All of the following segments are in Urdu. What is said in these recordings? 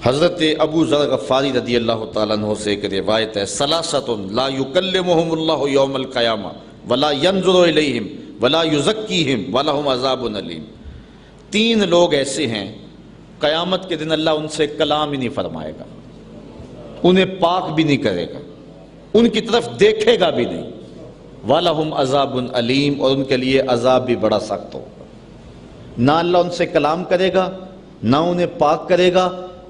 حضرت ابو ذر غفاری رضی اللہ تعالیٰ عنہ سے ایک روایت ہے، ثلاثۃ لا یکلمہم اللہ یوم القیامہ ولا ینظر الیہم ولا یزکیہم ولہم عذاب علیم۔ تین لوگ ایسے ہیں قیامت کے دن اللہ ان سے کلام ہی نہیں فرمائے گا، انہیں پاک بھی نہیں کرے گا، ان کی طرف دیکھے گا بھی نہیں، وَلَهُمْ عَذَابٌ علیم، اور ان کے لیے عذاب بھی بڑا سخت ہوگا۔ نہ اللہ ان سے کلام کرے گا، نہ انہیں پاک کرے گا،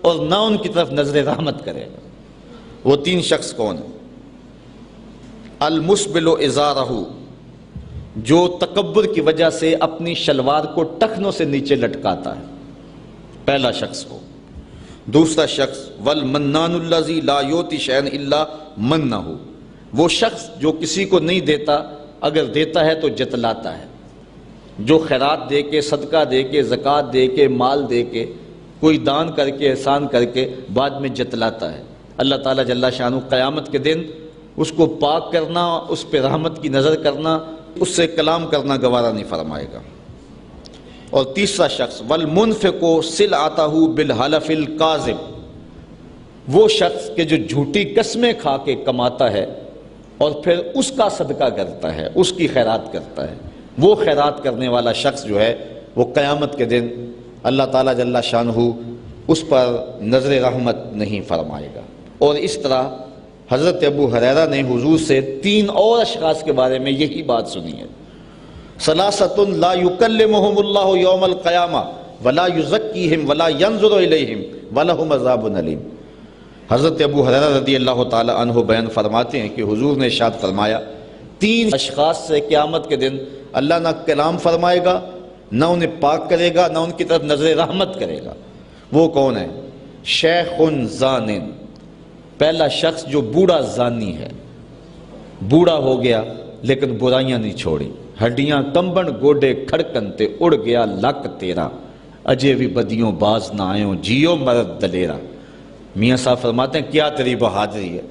اور نہ ان کی طرف نظر رحمت کرے گا۔ وہ تین شخص کون ہیں؟ المسبل ازارہ، جو تکبر کی وجہ سے اپنی شلوار کو ٹخنوں سے نیچے لٹکاتا ہے، پہلا شخص ہو۔ دوسرا شخص والمنان الذی لا یؤتی شیئا الا منہ، وہ شخص جو کسی کو نہیں دیتا، اگر دیتا ہے تو جتلاتا ہے، جو خیرات دے کے، صدقہ دے کے، زکوٰۃ دے کے، مال دے کے، کوئی دان کر کے، احسان کر کے بعد میں جتلاتا ہے۔ اللہ تعالیٰ جل شانہ قیامت کے دن اس کو پاک کرنا، اس پہ رحمت کی نظر کرنا، اس سے کلام کرنا گوارا نہیں فرمائے گا۔ اور تیسرا شخص والمنفق سلعتہ بالحلف الکاذب، وہ شخص کہ جو جھوٹی قسمیں کھا کے کماتا ہے اور پھر اس کا صدقہ کرتا ہے، اس کی خیرات کرتا ہے، وہ خیرات کرنے والا شخص جو ہے وہ قیامت کے دن اللہ تعالیٰ جل شانہ اس پر نظر رحمت نہیں فرمائے گا۔ اور اس طرح حضرت ابو ہریرہ نے حضور سے تین اور اشخاص کے بارے میں یہی بات سنی ہے، ثلاثۃ لا یکلمہم اللہ یوم القیامہ ولا یزکیہم ولا ینظر الیہم ولہم عذاب علیم۔ حضرت ابو ہریرہ رضی اللہ تعالی عنہ بیان فرماتے ہیں کہ حضور نے ارشاد فرمایا، تین اشخاص سے قیامت کے دن اللہ نہ کلام فرمائے گا، نہ انہیں پاک کرے گا، نہ ان کی طرف نظر رحمت کرے گا۔ وہ کون ہے؟ شیخ زان، پہلا شخص جو بوڑھا زانی ہے، بوڑھا ہو گیا لیکن برائیاں نہیں چھوڑی، ہڈیاں کمبن گوڈے کھڑکن تے اڑ گیا لک تیرا، اجے بھی بدیوں باز نہ آئوں جیو مرد دلیرا۔ میاں صاحب فرماتے ہیں کیا تیری بہادری ہے،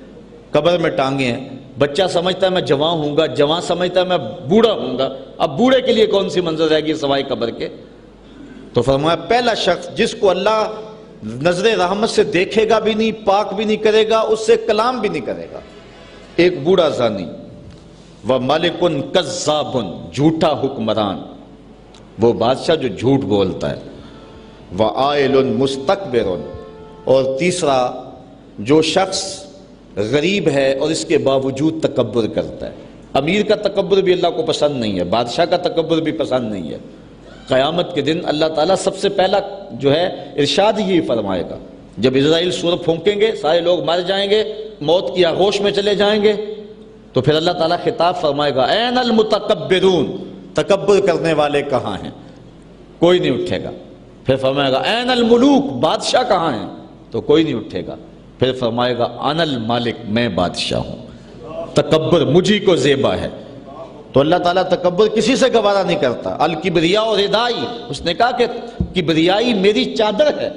قبر میں ٹانگیں ہیں، بچہ سمجھتا ہے میں جوان ہوں گا، جوان سمجھتا ہے میں بوڑھا ہوں گا، اب بوڑھے کے لیے کون سی منظر رہے گی سوائے قبر کے؟ تو فرمایا پہلا شخص جس کو اللہ نظر رحمت سے دیکھے گا بھی نہیں، پاک بھی نہیں کرے گا، اس سے کلام بھی نہیں کرے گا، ایک بوڑھا زانی۔ وَمَلِكٌ كَذَّابٌ، جھوٹا حکمران، وہ بادشاہ جو جھوٹ بولتا ہے۔ وَعَائِلٌ مُسْتَكْبِرٌ، اور تیسرا جو شخص غریب ہے اور اس کے باوجود تکبر کرتا ہے۔ امیر کا تکبر بھی اللہ کو پسند نہیں ہے، بادشاہ کا تکبر بھی پسند نہیں ہے۔ قیامت کے دن اللہ تعالیٰ سب سے پہلا جو ہے ارشاد ہی فرمائے گا، جب اسرائیل سور پھونکیں گے، سارے لوگ مر جائیں گے، موت کی آغوش میں چلے جائیں گے، تو پھر اللہ تعالیٰ خطاب فرمائے گا این المتکبرون، تکبر کرنے والے کہاں ہیں؟ کوئی نہیں اٹھے گا۔ پھر فرمائے گا این الملوک، بادشاہ کہاں ہیں؟ تو کوئی نہیں اٹھے گا۔ پھر فرمائے گا انا المالک، میں بادشاہ ہوں، تکبر مجھی کو زیبا ہے۔ تو اللہ تعالیٰ تکبر کسی سے گوارا نہیں کرتا۔ الکبریاء ردائی، اس نے کہا کہ کبریائی میری چادر ہے،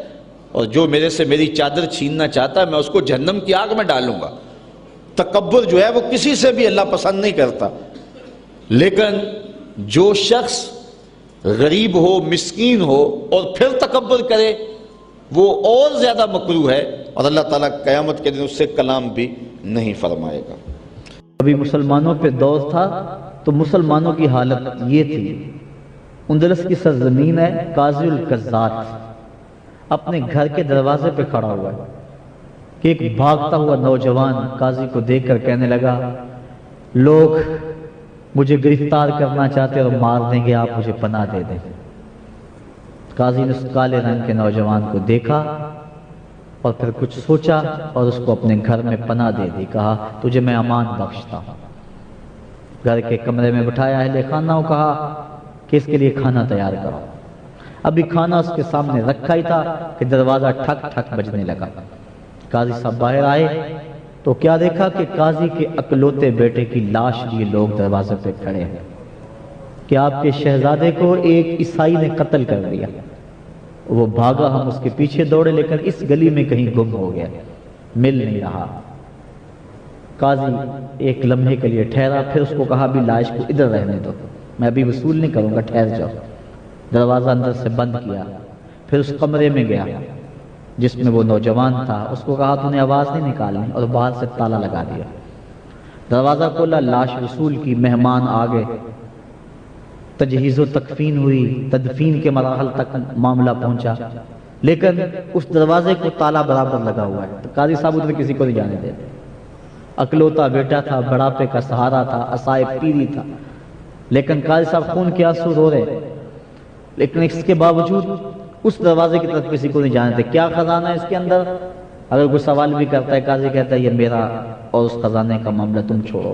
اور جو میرے سے میری چادر چھیننا چاہتا ہے میں اس کو جہنم کی آگ میں ڈالوں گا۔ تکبر جو ہے وہ کسی سے بھی اللہ پسند نہیں کرتا، لیکن جو شخص غریب ہو، مسکین ہو اور پھر تکبر کرے وہ اور زیادہ مکروہ ہے، اور اللہ تعالیٰ قیامت کے دن اس سے کلام بھی نہیں فرمائے گا۔ ابھی مسلمانوں پہ دور تھا تو مسلمانوں کی حالت یہ تھی، اندلس کی سرزمین ہے، قاضی القضات اپنے گھر کے دروازے پہ کھڑا ہوا ہے کہ ایک بھاگتا ہوا نوجوان قاضی کو دیکھ کر کہنے لگا لوگ مجھے گرفتار کرنا چاہتے اور مار دیں گے، آپ مجھے پناہ دے دیں۔ قاضی نے اس کالے رنگ کے نوجوان کو دیکھا اور پھر کچھ سوچا اور اس کو اپنے گھر میں پناہ دے دی، کہا تجھے میں امان بخشتا ہوں۔ گھر کے کمرے میں بٹھایا اہل خانہ کو، کہا کہ اس کے لیے کھانا تیار کرو۔ ابھی کھانا اس کے سامنے رکھا ہی تھا کہ دروازہ ٹھک ٹھک بجنے لگا۔ قاضی صاحب باہر آئے تو کیا دیکھا کہ قاضی کے اکلوتے بیٹے کی لاش لیے لوگ دروازے پہ کھڑے ہیں کہ آپ کے شہزادے کو ایک عیسائی نے قتل کر دیا۔ وہ بھاگا، ہم اس کے پیچھے دوڑے، لیکن اس گلی میں کہیں گم ہو گیا، مل نہیں رہا۔ قاضی ایک لمحے کے لیے ٹھہرا، پھر اس کو کہا بھی لاش کو ادھر رہنے دو، میں ابھی وصول نہیں کروں گا، ٹھہر جاؤ۔ دروازہ اندر سے بند کیا، پھر اس کمرے میں گیا، جس میں وہ نوجوان تھا، اس کو کہا تو نے آواز نہیں نکالنی، اور باہر سے تالا لگا دیا۔ دروازہ کھولا، لاش وصول کی، مہمان آ گئے، تجہیز و تکفین ہوئی، تدفین کے مراحل تک معاملہ پہنچا، لیکن اس دروازے کو تالا برابر لگا ہوا ہے۔ تو قاضی صاحب ادھر کسی کو نہیں جانے دے، اکلوتا بیٹا تھا، بڑھاپے کا سہارا تھا، عصائے پیری تھا، لیکن قاضی صاحب خون کے آنسو رو رہے، لیکن اس کے باوجود اس دروازے کی طرف کسی کو نہیں جانے دے۔ کیا خزانہ ہے اس کے اندر؟ اگر کوئی سوال بھی کرتا ہے، قاضی کہتا ہے یہ میرا اور اس خزانے کا معاملہ تم چھوڑو۔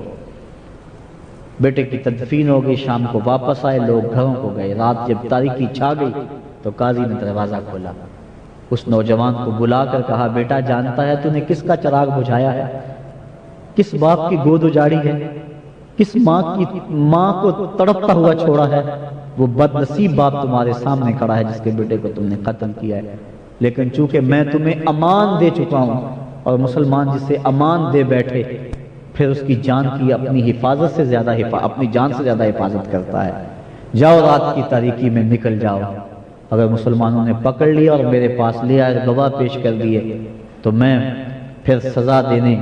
بیٹے کی تدفین ہو گئی، شام کو واپس آئے، لوگ گھروں کو گئے، رات جب تاریکی چھا گئی تو قاضی نے دروازہ کھولا، اس نوجوان کو بلا کر کہا، بیٹا جانتا ہے تو نے کس کا چراغ بجھایا ہے؟ کس باپ کی گود اجاڑی ہے؟ کس ماں کو تڑپتا ہوا چھوڑا ہے؟ وہ بد نصیب باپ تمہارے سامنے کھڑا ہے جس کے بیٹے کو تم نے قتل کیا ہے، لیکن چونکہ میں تمہیں امان دے چکا ہوں، اور مسلمان جسے امان دے بیٹھے پھر اس کی جان کی اپنی حفاظت سے زیادہ اپنی جان سے زیادہ حفاظت کرتا ہے۔ جاؤ رات کی تاریکی میں نکل جاؤ، اگر مسلمانوں نے پکڑ لیا اور میرے پاس لے آئے، گواہ پیش کر دیے، تو میں پھر سزا دینے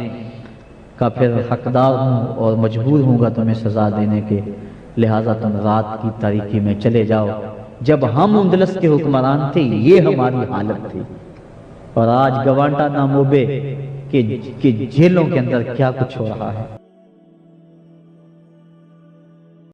کا پھر حقدار ہوں اور مجبور ہوں گا تمہیں سزا دینے کے، لہٰذا تم رات کی تاریکی میں چلے جاؤ۔ جب ہم اندلس کے حکمران تھے یہ ہماری حالت تھی، اور آج گوانٹا ناموبے کے جیلوں کے اندر کیا کچھ ہو رہا ہے۔